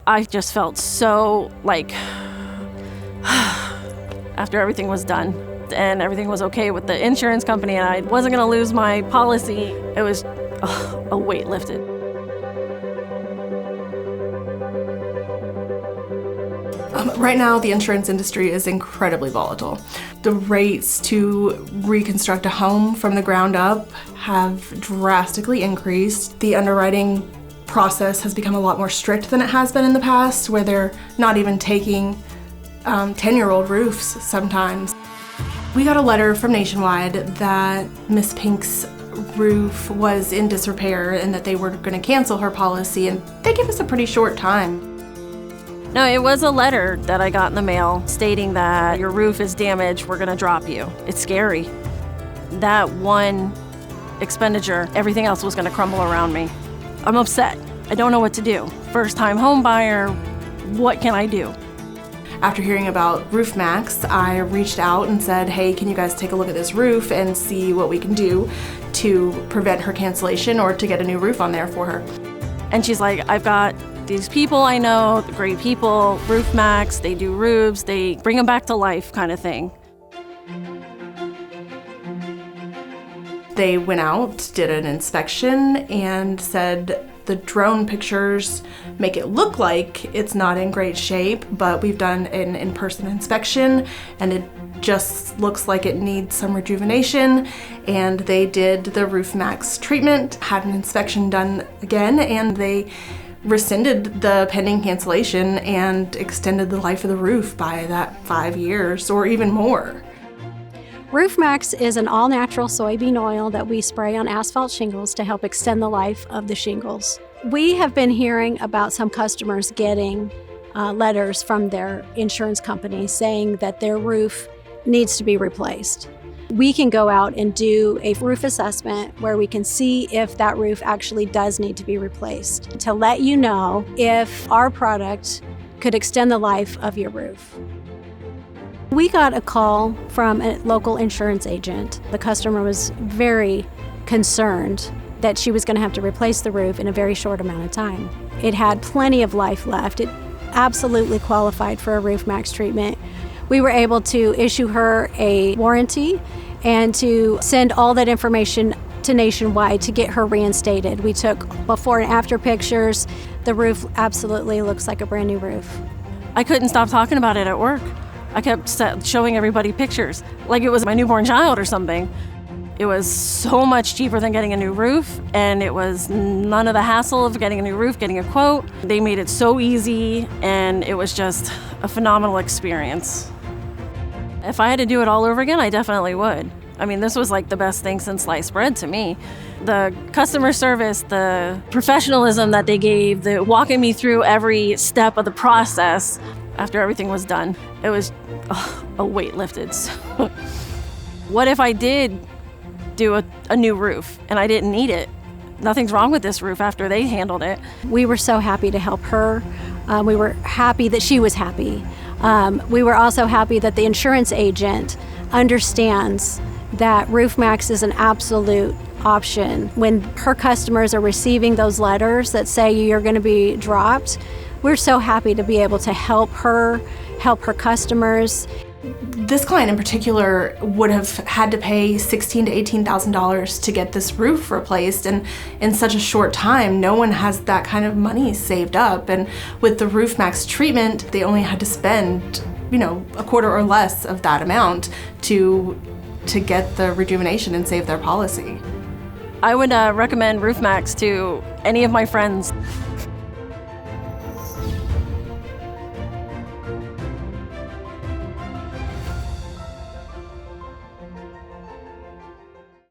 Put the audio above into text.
I just felt so like after everything was done and everything was okay with the insurance company and I wasn't going to lose my policy, it was a weight lifted. Right now, the insurance industry is incredibly volatile. The rates to reconstruct a home from the ground up have drastically increased. The underwriting process has become a lot more strict than it has been in the past, where they're not even taking 10-year-old roofs sometimes. We got a letter from Nationwide that Miss Pink's roof was in disrepair and that they were going to cancel her policy, and they gave us a pretty short time. No, it was a letter that I got in the mail stating that your roof is damaged, we're gonna drop you. It's scary. That one expenditure, everything else was gonna crumble around me. I'm upset. I don't know what to do. First-time home buyer, what can I do? After hearing about Maxx, I reached out and said, hey, can you guys take a look at this roof and see what we can do to prevent her cancellation or to get a new roof on there for her? And she's like, I've got these people I know, great people, Maxx, they do roofs, they bring them back to life kind of thing. They went out, did an inspection, and said the drone pictures make it look like it's not in great shape, but we've done an in-person inspection and it just looks like it needs some rejuvenation. And they did the Maxx treatment, had an inspection done again, and they rescinded the pending cancellation and extended the life of the roof by that 5 years or even more. Maxx is an all-natural soybean oil that we spray on asphalt shingles to help extend the life of the shingles. We have been hearing about some customers getting letters from their insurance company saying that their roof needs to be replaced. We can go out and do a roof assessment where we can see if that roof actually does need to be replaced to let you know if our product could extend the life of your roof. We got a call from a local insurance agent. The customer was very concerned that she was going to have to replace the roof in a very short amount of time. It had plenty of life left. It absolutely qualified for a Maxx treatment. We were able to issue her a warranty and to send all that information to Nationwide to get her reinstated. We took before and after pictures. The roof absolutely looks like a brand new roof. I couldn't stop talking about it at work. I kept showing everybody pictures, like it was my newborn child or something. It was so much cheaper than getting a new roof, and it was none of the hassle of getting a new roof, getting a quote. They made it so easy, and it was just a phenomenal experience. If I had to do it all over again, I definitely would. I mean, this was like the best thing since sliced bread to me. The customer service, the professionalism that they gave, the walking me through every step of the process after everything was done, it was a weight lifted. So, what if I did do a new roof and I didn't need it? Nothing's wrong with this roof after they handled it. We were so happy to help her. We were happy that she was happy. We were also happy that the insurance agent understands that Maxx is an absolute option. When her customers are receiving those letters that say you're going to be dropped, we're so happy to be able to help her customers. This client in particular would have had to pay $16,000 to $18,000 to get this roof replaced, and in such a short time, no one has that kind of money saved up. And with the Maxx treatment, they only had to spend, a quarter or less of that amount to get the rejuvenation and save their policy. I would recommend Maxx to any of my friends.